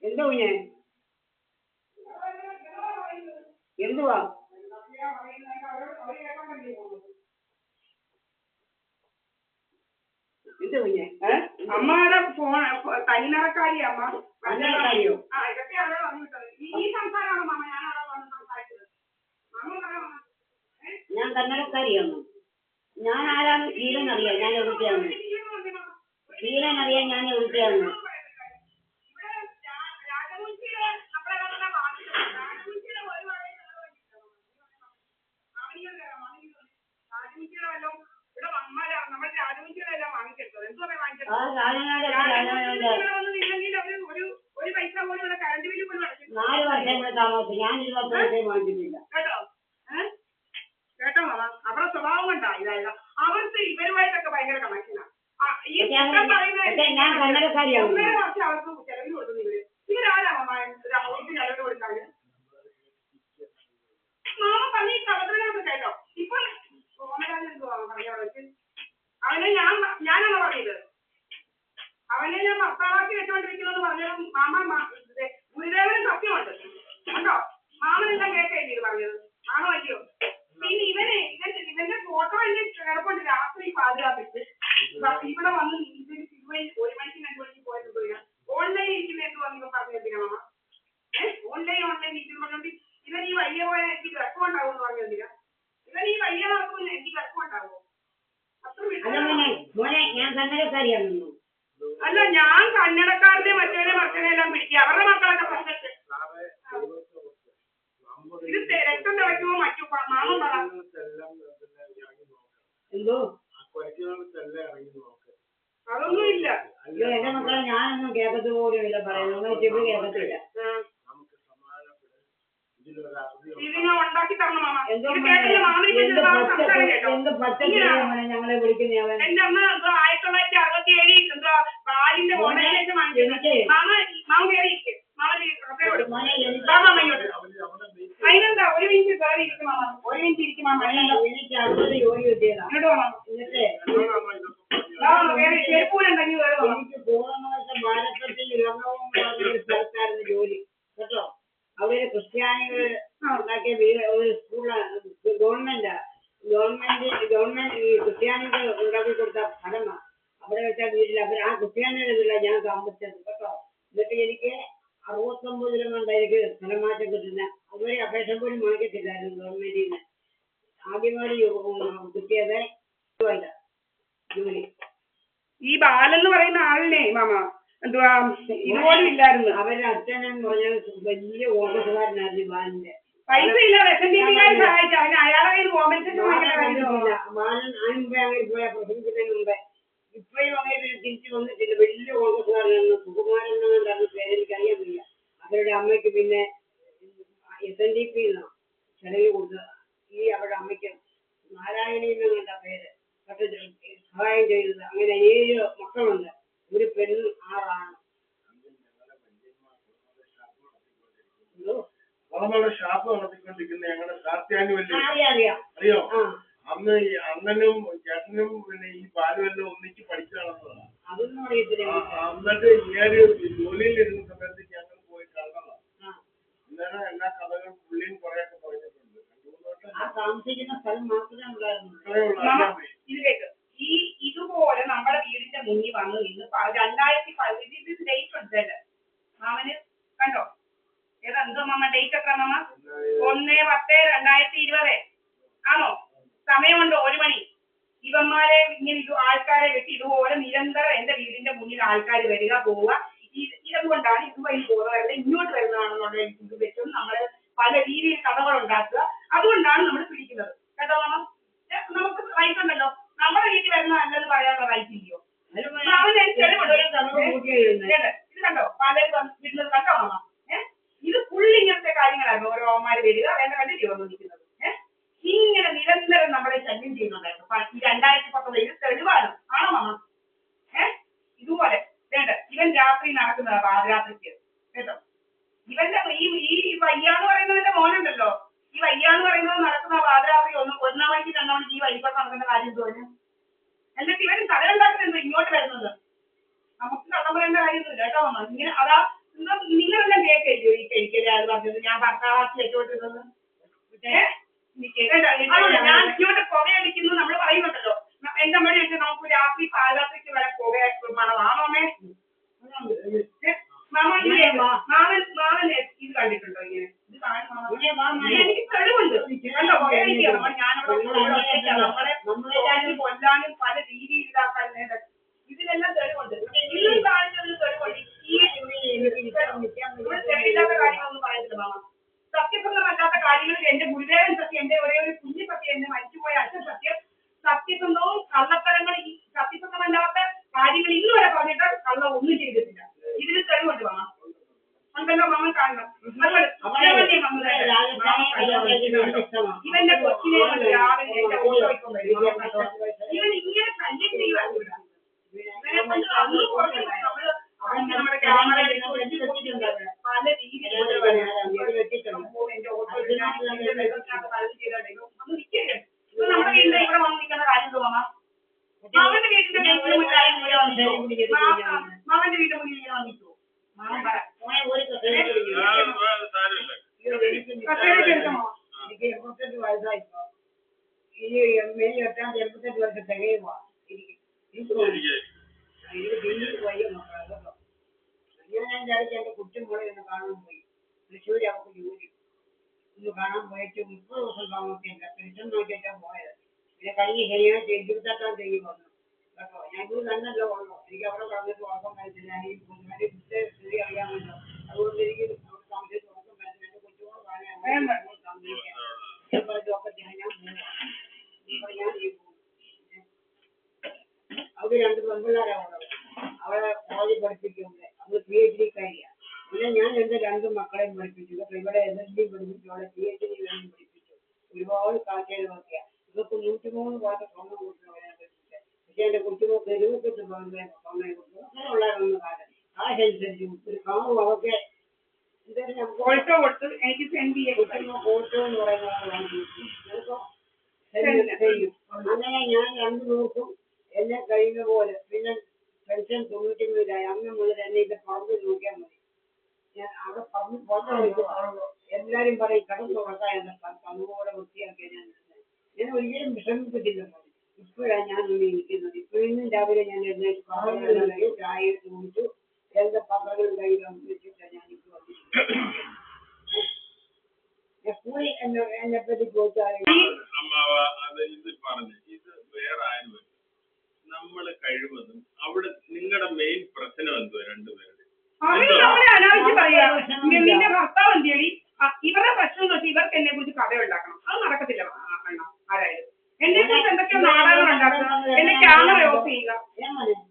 എന്താ കുഞ്ഞേ? എന്തുവാ? എന്താ കുഞ്ഞേ? അമ്മയുടെ ഫോൺ തനിനിറക്കാരി അമ്മ. തനിനിറക്കാരിയോ? ആ, ഇതൊക്കെ അവിടെ വന്നിട്ടത്. ഈ സംസാരമാണോ മാമ ഞാൻ അവിടെ വന്ന് സംസാരിച്ചത്? ഞാൻ കന്നഡക്കാരിയാണോ? ഞാൻ ആരാണ്? ശീലനറിയാം ഞാൻ എവിടെയാണ്. ശീലനറിയാൻ ഞാൻ എവിടെയാണ്. ഒരു പൈസ പോലും ഇവിടെ കറണ്ട് ബില്ല് പോലും അടച്ചിട്ടില്ല. 4 വർഷം ഇവിടെ താമസിച്ചു. ഞാൻ 20 വർഷം വാങ്ങിച്ചിട്ടില്ല. കേട്ടോ മാമ, അവരുടെ സ്വഭാവം കൊണ്ടാ ഇതായത്. അവർക്ക് ഇവരുമായിട്ടൊക്കെ ഭയങ്കര കണക്ഷനാണ്. ഞാൻ കന്നഡക്കാരിയാണ്. 1.5 വർഷം അവർക്ക് ചെലവിന് കൊടുക്കുന്നില്ല. ഇവരാരാ മാമ അവർക്ക് ചെലവിന് കൊടുക്കാന്? മാമ പറഞ്ഞ ഈ പ്രവർത്തനങ്ങളൊക്കെ കേട്ടോ. ഇപ്പൊ അവനെ ഞാനാണോ പറഞ്ഞത്? അവനെ ഞാൻ ഭർത്താവാക്കി വെച്ചോണ്ടിരിക്കുന്നു പറഞ്ഞത് മാമ. ഗുരുദേവന് സത്യമുണ്ട് ഉണ്ടോ? മാമനെല്ലാം കേൾക്കല്ലേ ഇത് പറഞ്ഞത്? ആണോ അല്ലയോ? പിന്നെ ഇവന്റെ ഫോട്ടോ എന്നെ കിടപ്പുണ്ട്. രാത്രി പാതിരാപ്പിട്ട് ഇവിടെ വന്ന് 1 മണിക്ക് 2 മണിക്ക് പോയത് ഓൺലൈൻ ഇരിക്കുന്ന എന്ത് വന്നു പറഞ്ഞെന്തിനാ മാമ? ഓൺലൈൻ ഇരിക്കുന്നതുകൊണ്ട് ഇവൻ ഈ വലിയ പോലെ എനിക്ക് ഗർഭമുണ്ടാവും എന്ന് പറഞ്ഞെന്തിനാ? ഇവൻ ഈ വലിയ നടക്കുമ്പോൾ എനിക്ക് ഗർഭമുണ്ടാവുമോ? ഞാൻ കന്നഡക്കാരിയാണ്. അല്ല, ഞാൻ കന്നഡക്കാരനെ മറ്റവനെ എല്ലാം പിടിക്കുക. അവരുടെ മക്കളൊക്കെ പ്രശ്നത്തിൽ ഇത് രക്തം തിളയ്ക്കുമോ മറ്റു മാമൻ പറ. എന്തോ അതൊന്നും ഇല്ല. എന്റെ മക്കളെ ഞാനൊന്നും കേൾക്കത്ത് പോലും ഇല്ല പറയുന്നത്. കേൾക്കത്തില്ല. ഇതിനെ ഉണ്ടാക്കി തരണം മാമ. എന്ത് പച്ചക്കറിയാണ് ഞങ്ങളെ വിളിക്കുന്ന? എന്റെ അമ്മ 1967 എന്തോ പാലിന്റെ മോഡലേഷൻ വാങ്ങിച്ചു. മാമ കയറിയിരിക്കും. അതിനെന്താ 1 മിനിറ്റ് കയറി ഇരിക്കും മാമ. 1 മിനിറ്റ് ഇരിക്കും മാമ. എനിക്ക് 60 ജോലി കിട്ടിയതാണ്. ചെരുപ്പൂരുണ്ടെങ്കിൽ എനിക്ക് പൂർണ്ണമായിട്ട് ഭാരതത്തിൽ ഇളങ്ങവും സ്ഥലത്തായിരുന്നു ജോലി കേട്ടോ. അവിടെ ക്രിസ്ത്യാനികൾ ഉണ്ടാക്കിയ ഒരു സ്കൂളാണ്. ഗവൺമെന്റ് ഈ ക്രിസ്ത്യാനികൾ ഉണ്ടാക്കി കൊടുത്ത സ്ഥലമാണ്. അവിടെ വെച്ചാൽ വീട്ടിൽ ആ ക്രിസ്ത്യാനികളുടെ വീട്ടിലാണ് ഞാൻ താമസിച്ചത് കേട്ടോ. എന്നിട്ട് എനിക്ക് 69 എനിക്ക് സ്ഥലം മാറ്റം കിട്ടുന്ന. അതുവരെ അപേക്ഷ പോലും വാങ്ങിക്കത്തില്ലായിരുന്നു ഗവൺമെന്റിൽ നിന്ന്. ആദ്യമായി കിട്ടിയത് ജോലി. ഈ ബാലെന്ന് പറയുന്ന ആളിനെ മാമ എന്തുവാ ഇതുപോലും ഇല്ലായിരുന്നു. അവരുടെ അച്ഛനെന്ന് പറഞ്ഞാൽ വലിയ ഓഫീസുകാരനായിരുന്നു ബാലന്റെ. പൈസ ഇല്ല. സഹായിച്ചു അവന് അയാളെ കോമ്പൻസേഷൻ ബാലൻ മുമ്പേ അങ്ങനെ പോയാൽ പ്രസംഗിക്കുന്നതിന് മുമ്പേ ഇപ്പോഴും അങ്ങനെ തിരിച്ചു വന്നിട്ടില്ല. വലിയ ഓഫീസുകാരനാണ്. സുകുമാരൻ എന്നാണ് പേര്. എനിക്കറിയാൻ വയ്യ. അവരുടെ അമ്മയ്ക്ക് പിന്നെ SNDP ചെലവ് കൊടുത്ത ഈ അവരുടെ അമ്മയ്ക്ക് നാരായണി എന്നുണ്ട പേര് സഹായം ചെയ്തത്. അങ്ങനെ 7 മക്കളുണ്ട്. ഒരു പെണ്ണും 6 ആണും. ഷാപ്പ് നടത്തിക്കൊണ്ടിരിക്കുന്ന ഞങ്ങളുടെ സാർത്യാനുവല്ലേ അറിയോ? അന്ന് അണ്ണനും ചേട്ടനും പിന്നെ ഈ ബാലുവെല്ലാം ഒന്നിച്ച് പഠിച്ചാണെന്നതാണ്. അതൊന്നും അറിയത്തില്ല. എന്നിട്ട് ഇയാള് ജോലിയിലിരുന്ന സമയത്ത് ഞങ്ങൾ പോയി കണ്ടതാണ്. അന്നേരം എല്ലാ കഥകളും പുള്ളിയും കുറെയൊക്കെ പറഞ്ഞിട്ടുണ്ട്. താമസിക്കുന്ന സ്ഥലം മാത്രമേ ഉണ്ടായിരുന്നു. ഇതുപോലെ നമ്മുടെ വീടിന്റെ മുന്നിൽ വന്നു ഇന്ന് 2015 ഡേറ്റ് ഉണ്ടല്ലേ മാമന് കണ്ടോ? ഏതെന്തോ മാമ ഡേറ്റ് എത്ര മാമ? 1/10/2020 ആണോ? സമയമുണ്ട് 1 മണി. ഇവന്മാരെ ഇങ്ങനെ ആൾക്കാരെ വെച്ച് ഇതുപോലെ നിരന്തരം എന്റെ വീടിന്റെ മുന്നിൽ ആൾക്കാർ വരിക പോവുക. ഇതുകൊണ്ടാണ് ഇതുവഴി പോകുന്നതല്ല ഇങ്ങോട്ട് വരുന്നതാണെന്നുള്ള ഇത് വെച്ചും നമ്മൾ പല രീതിയിൽ കഥകൾ ഉണ്ടാക്കുക. അതുകൊണ്ടാണ് നമ്മൾ പിടിക്കുന്നത് കേട്ടോ മാമ. നമുക്ക് റൈറ്റ് ഉണ്ടല്ലോ. നമ്മുടെ വീട്ടിൽ വരുന്നതല്ലെന്ന് പറയാനുള്ള റൈറ്റ് ഇല്ലയോ? ഇത് കണ്ടോ പലരും വീട്ടിൽ കണ്ടോ മാമ? ഇത് ഫുള്ള് ഇങ്ങനത്തെ കാര്യങ്ങളായിരുന്നു. ഓരോ അമ്മമാര് വരിക കണ്ടില്ലേ വന്നിരിക്കുന്നത്. ഇങ്ങനെ നിരന്തരം നമ്മളെ ശല്യം ചെയ്യുന്നുണ്ടായിരുന്നു. 2019 ഇത് തെളിവാണ്. ആണോ മാമ? ഇതുപോലെ വേണ്ട ഇവൻ രാത്രി നടക്കുന്നതാ പാതിരാത്രിക്ക് കേട്ടോ. ഇവന്റെ ഈ വയ്യാന്ന് പറയുന്നതിന്റെ മോനുണ്ടല്ലോ. ഈ വയ്യാന്ന് പറയുന്നത് നടക്കുന്ന പാതിരാത്രി 1 മണിക്ക് 2 മണിക്ക് ഈ വഴിപ്പോട്ട് നടക്കുന്ന കാര്യം തോന്നി. എന്നിട്ട് ഇവൻ കഥ ഉണ്ടാക്കുന്നത് ഇങ്ങോട്ട് വരുന്നത്. നമുക്ക് കള്ളം പറയേണ്ട കാര്യമൊന്നുമില്ല കേട്ടോ മാമ. ഇങ്ങനെ അതാ നിങ്ങളെല്ലാം കേൾക്കില്ലയോ ഈ എനിക്കൊരാൾ പറഞ്ഞത് ഞാൻ പത്താവാസി വെച്ചോണ്ടിരുന്നത് ഞാൻ ഇങ്ങോട്ട് പുകയടിക്കുന്നു നമ്മൾ പറയുന്നുണ്ടല്ലോ എന്റെ അമ്മയുടെ ചോദിച്ചാൽ നമുക്ക് രാത്രി പാലാത്തേക്ക് വരെ പുക മണമാണോമേ മാമൻ ഇത് കണ്ടിട്ടുണ്ടോ ഇങ്ങനെ എനിക്ക് തെളിവുണ്ട് കണ്ടോ പുകയടിക്കുകയാണ് നമ്മളെ കൊല്ലാനും പല രീതിയിൽ ഇതാക്കാൻ ഇതിലെല്ലാം തെളിവുണ്ട് ഇന്നും കാണിച്ചതിന് തെളിവുണ്ട് തെളിവില്ലാത്ത കാര്യങ്ങളൊന്നും പറയത്തില്ല മാമ സത്യസന്ധമല്ലാത്ത കാര്യങ്ങളിൽ എന്റെ ഗുരുദേവൻ സത്യം എന്റെ ഒരേ ഒരു കുഞ്ഞു സത്യം എന്റെ മരിച്ചുപോയ അച്ഛൻ സത്യം സത്യസന്ധവും കള്ളത്തരങ്ങൾ ഈ സത്യസന്ധമല്ലാത്ത കാര്യങ്ങൾ ഇന്ന് വരെ പറഞ്ഞിട്ട് കള്ള ഒന്നും ചെയ്തിട്ടില്ല ഇതിന് തെളിവുണ്ട് മാമ ഉണ്ടല്ലോ മാമൻ കാണണം ഇവന്റെ കൊച്ചിനെ രാവിലെ എന്റെ ഓട്ടോ ഇപ്പം വരും ഇവൻ ഇങ്ങനെ ശല്യം ചെയ്യുവാണ് നമ്മുടെ ക്യാമറ പല രീതിയിൽ നമ്മുടെ വീടിന്റെ ഇവിടെ വന്ന് നിൽക്കുന്ന കാര്യം തോന്നാ മാമന്റെ വീടിന്റെ മാമന്റെ വീടിന്റെ മുന്നിൽ ഇങ്ങനെ വന്നിട്ടോ മാമൻ പറ എനിക്ക് 88 വയസ്സായിപ്പോ ഇനി 88 വർഷം തികയുവാ എനിക്ക് വയ്യ മക്കളെ ഞാൻ എൻ്റെ അടുത്ത് എൻ്റെ കുട്ടിമോളെ ഒന്ന് കാണാൻ പോയി തൃശ്ശൂർ അവർക്ക് ജോലി ഒന്ന് കാണാൻ പോയിട്ട് 30 ദിവസം താമസിച്ചില്ല പെൻഷൻ നോക്കിയിട്ടാണ് പോയത് പിന്നെ കഴിഞ്ഞ ശനിയാഴ്ച 28 തീയതി വന്നു കേട്ടോ ഞാൻ ഇത് തന്നല്ലോ ഉള്ളൂ എനിക്ക് അവിടെ കളഞ്ഞിട്ട് ഉറക്കം വരുന്നില്ല ഈ സ്ഥിതി അറിയാമല്ലോ അതുകൊണ്ട് എനിക്ക് അവിടെ താമസിച്ചിട്ട് ഉറക്കം വരുന്നില്ല എൻ്റെ കൊച്ചുമോൾ പറയാൻ താമസിക്കാൻ ഞാൻ പറഞ്ഞു ഒക്കെ ഞാൻ ഞാൻ ഈ അവര് 2 പെൺപിള്ളേരാണ് ഉള്ളത് അവളെ കോളേജിൽ പഠിപ്പിക്കുന്നുണ്ട് അവള് PhD കാര്യമാണ് പിന്നെ ഞാൻ എൻ്റെ 2 മക്കളെയും പഠിപ്പിച്ചു അപ്പൊ ഇവിടെ LLB പഠിപ്പിച്ചു അവളെ PhD വേണം പഠിപ്പിച്ചു ഒരുപാട് കാഴ്ചകളൊക്കെയാണ് ഇതൊക്കെ 103 പാട്ട് സ്വർണ്ണം കൊടുക്കുന്നവരാണ് പഠിപ്പിച്ചത് പക്ഷെ എൻ്റെ കുട്ടികൾക്ക് 28 പവന്റെ സ്വർണ്ണം കൊടുത്തു അങ്ങനെയുള്ളതൊന്നും കാലം കാശനുസരിച്ചും ഒരു കാറും അതൊക്കെ ഓൾട്ടോ കൊടുത്ത് എനിക്ക് സെൻഡ് ചെയ്യാൻ ഓട്ടോ എന്ന് പറയുന്നത് വാങ്ങി അങ്ങനെ ഞാൻ 2 ദിവസം എന്നെ കഴിയുന്ന പോലെ പിന്നെ പെൻഷൻ 93 അന്ന് മുതൽ എന്നെ ഇത് പറമ്പ് നോക്കിയാൽ മതി ഞാൻ അവിടെ പറമ്പ് എല്ലാവരും പറയും കടന്നു തുറക്കാൻ പമ്പുപോലെ വൃത്തിയാക്കിയ ഞാൻ ഒരിക്കലും വിഷമിപ്പിച്ചില്ല ഇപ്പോഴാണ് ഞാൻ ഒന്ന് ഇരിക്കുന്നത് ഇപ്പോഴും രാവിലെ ഞാൻ എഴുന്നേറ്റ് ചായ കുടിച്ചു എന്റെ പത്രങ്ങളും കയ്യിലും വെച്ചിട്ടാണ് ഞാൻ ഇപ്പോൾ വന്നിരിക്കുന്നത് സ്കൂളിൽ എന്നെ പറ്റി ചോദിച്ചാൽ